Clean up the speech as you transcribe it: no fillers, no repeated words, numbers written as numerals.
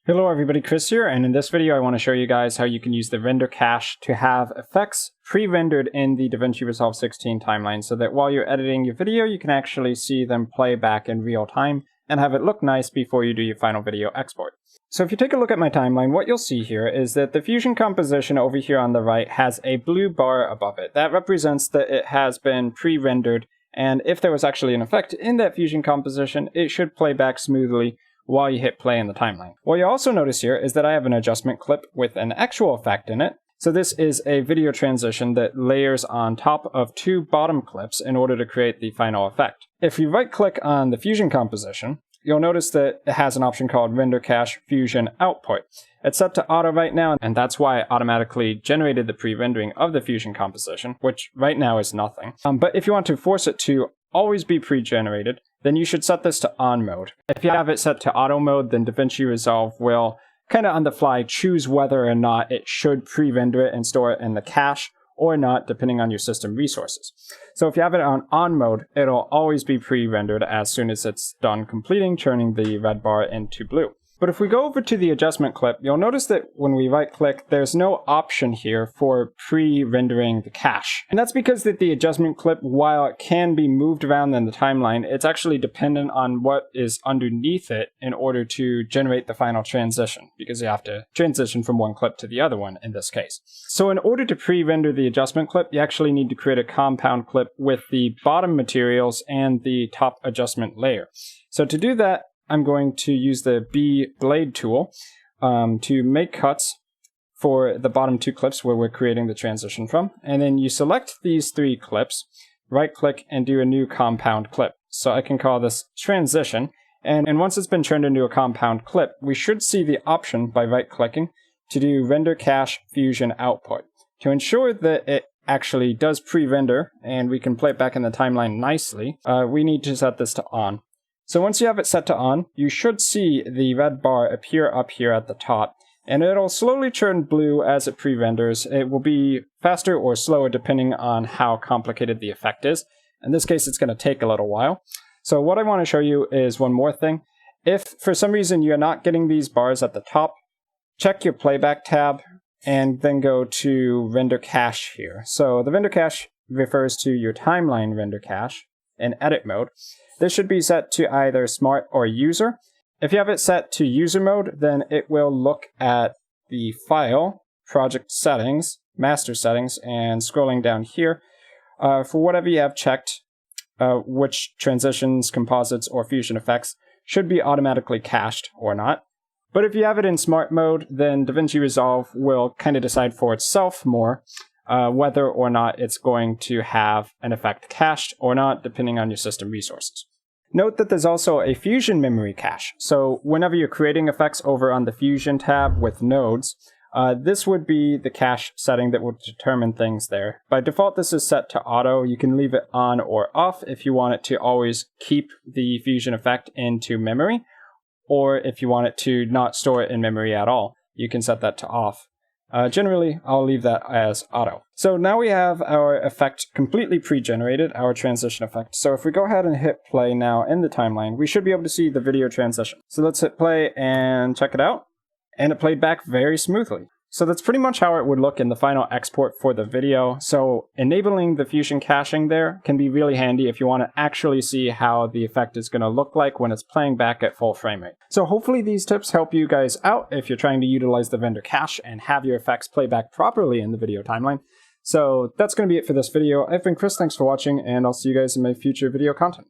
Hello everybody, Chris here, and in this video I want to show you guys how you can use the render cache to have effects pre-rendered in the DaVinci Resolve 16 timeline so that while you're editing your video you can actually see them play back in real time and have it look nice before you do your final video export. So if you take a look at my timeline, what you'll see here is that the fusion composition over here on the right has a blue bar above it. That represents that it has been pre-rendered, and if there was actually an effect in that fusion composition, it should play back smoothly while you hit play in the timeline. What you also notice here is that I have an adjustment clip with an actual effect in it. So this is a video transition that layers on top of two bottom clips in order to create the final effect. If you right click on the fusion composition, you'll notice that it has an option called Render Cache Fusion Output. It's set to auto right now, and that's why it automatically generated the pre-rendering of the fusion composition, which right now is nothing. But if you want to force it to always be pre-generated, then you should set this to on mode. If you have it set to auto mode, then DaVinci Resolve will kind of on the fly choose whether or not it should pre-render it and store it in the cache or not, depending on your system resources. So if you have it on mode, it'll always be pre-rendered as soon as it's done completing, turning the red bar into blue. But if we go over to the adjustment clip, you'll notice that when we right click, there's no option here for pre-rendering the cache. And that's because that the adjustment clip, while it can be moved around in the timeline, it's actually dependent on what is underneath it in order to generate the final transition, because you have to transition from one clip to the other one in this case. So in order to pre-render the adjustment clip, you actually need to create a compound clip with the bottom materials and the top adjustment layer. So to do that, I'm going to use the B blade tool to make cuts for the bottom two clips where we're creating the transition from. And then you select these three clips, right click and do a new compound clip. So I can call this transition. And once it's been turned into a compound clip, we should see the option by right clicking to do Render Cache Fusion Output. To ensure that it actually does pre-render and we can play it back in the timeline nicely, we need to set this to on. So once you have it set to on, you should see the red bar appear up here at the top, and it'll slowly turn blue as it pre-renders. It will be faster or slower depending on how complicated the effect is. In this case, it's going to take a little while. So what I want to show you is one more thing. If for some reason you're not getting these bars at the top, check your Playback tab and then go to Render Cache here. So the Render Cache refers to your timeline render cache in edit mode. This should be set to either Smart or User. If you have it set to User mode, then it will look at the file, Project Settings, Master Settings, and scrolling down here. For whatever you have checked, which transitions, composites, or fusion effects should be automatically cached or not. But if you have it in Smart mode, then DaVinci Resolve will kind of decide for itself more whether or not it's going to have an effect cached or not, depending on your system resources. Note that there's also a Fusion memory cache. So whenever you're creating effects over on the Fusion tab with nodes, this would be the cache setting that would determine things there. By default, this is set to auto. You can leave it on or off if you want it to always keep the Fusion effect into memory, or if you want it to not store it in memory at all, you can set that to off. Generally, I'll leave that as auto. So now we have our effect completely pre-generated, our transition effect. So if we go ahead and hit play now in the timeline, we should be able to see the video transition. So let's hit play and check it out. And it played back very smoothly. So that's pretty much how it would look in the final export for the video. So enabling the Fusion caching there can be really handy if you want to actually see how the effect is going to look like when it's playing back at full frame rate. So hopefully these tips help you guys out if you're trying to utilize the render cache and have your effects play back properly in the video timeline. So that's going to be it for this video. I've been Chris, thanks for watching, and I'll see you guys in my future video content.